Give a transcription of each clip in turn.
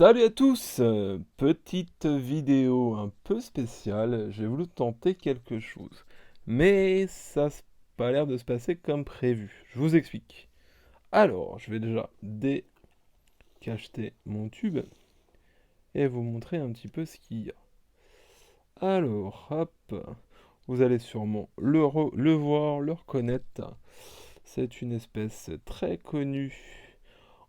Salut à tous! Petite vidéo un peu spéciale, j'ai voulu tenter quelque chose. Mais ça n'a pas l'air de se passer comme prévu. Je vous explique. Alors, je vais déjà décacheter mon tube et vous montrer un petit peu ce qu'il y a. Alors, hop, vous allez sûrement le voir, le reconnaître. C'est une espèce très connue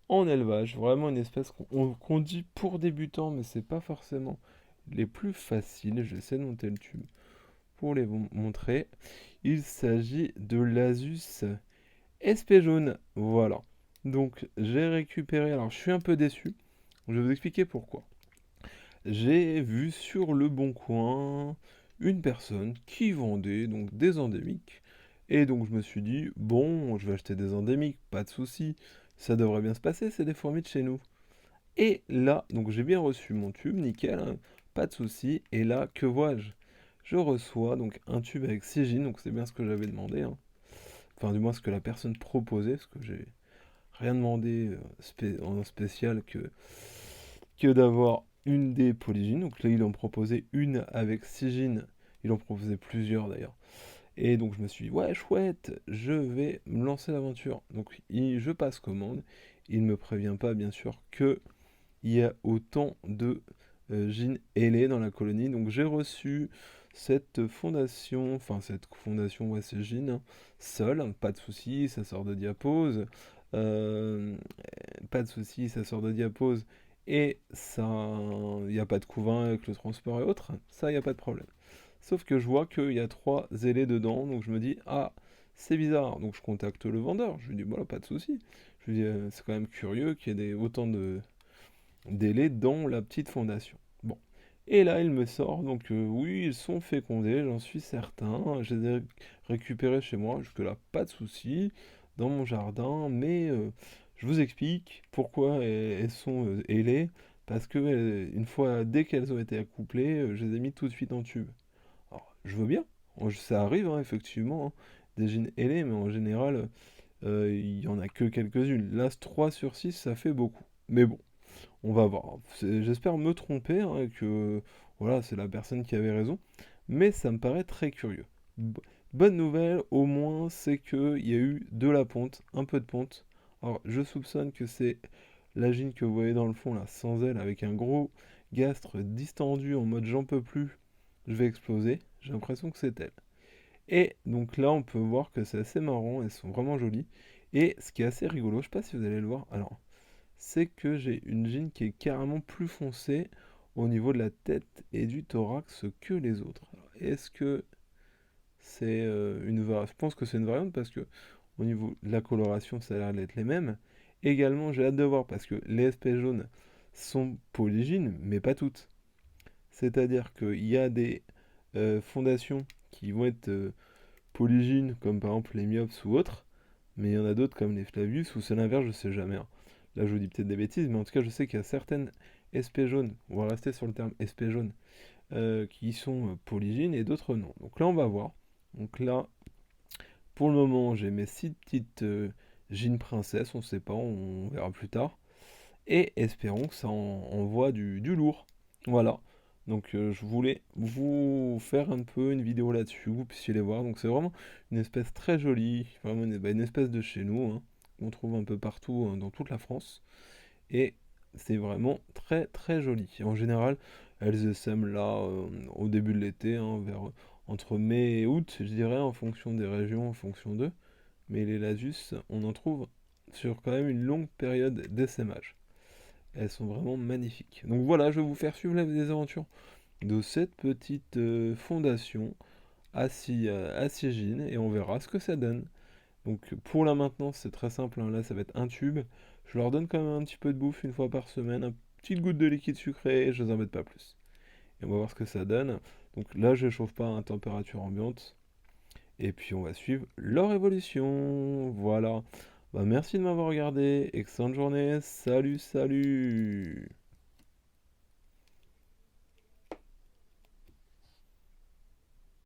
en élevage, vraiment une espèce qu'on dit pour débutants, mais c'est pas forcément les plus faciles. J'essaie de monter le tube pour les montrer. Il s'agit de l'Asus SP jaune. Voilà. Donc j'ai récupéré. Alors je suis un peu déçu. Je vais vous expliquer pourquoi. J'ai vu sur le Bon Coin une personne qui vendait donc des endémiques. Et donc je me suis dit, bon, je vais acheter des endémiques, pas de souci, ça devrait bien se passer, c'est des fourmis de chez nous. Et là, donc j'ai bien reçu mon tube, nickel, hein, pas de souci. Et là, que vois-je? Je reçois donc un tube avec Sigine, donc c'est bien ce que j'avais demandé, hein. Enfin, du moins ce que la personne proposait, parce que j'ai rien demandé en spécial que d'avoir une des polygines. Donc là, il en proposait une avec Sigine, il en proposait plusieurs d'ailleurs. Et donc je me suis dit, ouais, chouette, je vais me lancer l'aventure. Donc je passe commande. Il ne me prévient pas, bien sûr, que il y a autant de Gin ailés dans la colonie. Donc j'ai reçu cette fondation, enfin cette fondation, ouais c'est Gin, hein, seul, hein, pas de souci, ça sort de diapose. Euh, Pas de souci, ça sort de diapose. Et ça, il n'y a pas de couvain avec le transport et autres, ça, il n'y a pas de problème. Sauf que je vois qu'il y a 3 ailés dedans, donc je me dis, ah, c'est bizarre. Donc je contacte le vendeur, je lui dis, voilà, pas de souci. Je lui dis, c'est quand même curieux qu'il y ait autant de, délai dans la petite fondation. Bon. Et là, il me sort, donc oui, ils sont fécondés, j'en suis certain. Je les ai récupérés chez moi, jusque-là, pas de souci, dans mon jardin, mais je vous explique pourquoi elles sont ailées. Parce que une fois, dès qu'elles ont été accouplées, je les ai mis tout de suite en tube. Alors, je veux bien, ça arrive, hein, effectivement, hein, des gènes ailés, mais en général, il y en a que quelques-unes. Là, 3 sur 6 ça fait beaucoup. Mais bon. On va voir. J'espère me tromper, hein, et que voilà, c'est la personne qui avait raison. Mais ça me paraît très curieux. Bonne nouvelle, au moins, c'est qu'il y a eu de la ponte, un peu de ponte. Alors, je soupçonne que c'est la gine que vous voyez dans le fond, là, sans elle, avec un gros gastre distendu en mode j'en peux plus, je vais exploser. J'ai l'impression que c'est elle. Et donc là, on peut voir que c'est assez marrant, elles sont vraiment jolies. Et ce qui est assez rigolo, je sais pas si vous allez le voir. Alors, c'est que j'ai une jean qui est carrément plus foncée au niveau de la tête et du thorax que les autres. Est-ce que c'est une variante? Je pense que c'est une variante parce que au niveau de la coloration, ça a l'air d'être les mêmes. Également, j'ai hâte de voir parce que les espèces jaunes sont polygynes, mais pas toutes. C'est-à-dire qu'il y a des fondations qui vont être polygynes, comme par exemple les myops ou autres, mais il y en a d'autres comme les Flavius, ou c'est l'inverse, je sais jamais, hein. Là, je vous dis peut-être des bêtises, mais en tout cas, je sais qu'il y a certaines SP jaunes, on va rester sur le terme SP jaune, qui sont polygynes et d'autres non. Donc là, on va voir. Donc là, pour le moment, j'ai mes 6 petites gines princesses, on ne sait pas, on verra plus tard. Et espérons que ça envoie du lourd. Voilà. Donc je voulais vous faire un peu une vidéo là-dessus, vous puissiez les voir. Donc c'est vraiment une espèce très jolie, vraiment une espèce de chez nous, hein, qu'on trouve un peu partout hein, dans toute la France. Et c'est vraiment très très joli. En général, elles essaiment là au début de l'été, hein, entre mai et août, je dirais, en fonction des régions, en fonction d'eux. Mais les lasus, on en trouve sur quand même une longue période d'essaimage. Elles sont vraiment magnifiques. Donc voilà, je vais vous faire suivre les aventures de cette petite fondation à Siégine et on verra ce que ça donne. Donc pour la maintenance, c'est très simple, hein. Là, ça va être un tube. Je leur donne quand même un petit peu de bouffe une fois par semaine, une petite goutte de liquide sucré et je les embête pas plus. Et on va voir ce que ça donne. Donc là, je ne chauffe pas à température ambiante. Et puis on va suivre leur évolution. Voilà. Bah, merci de m'avoir regardé. Excellente journée. Salut, salut.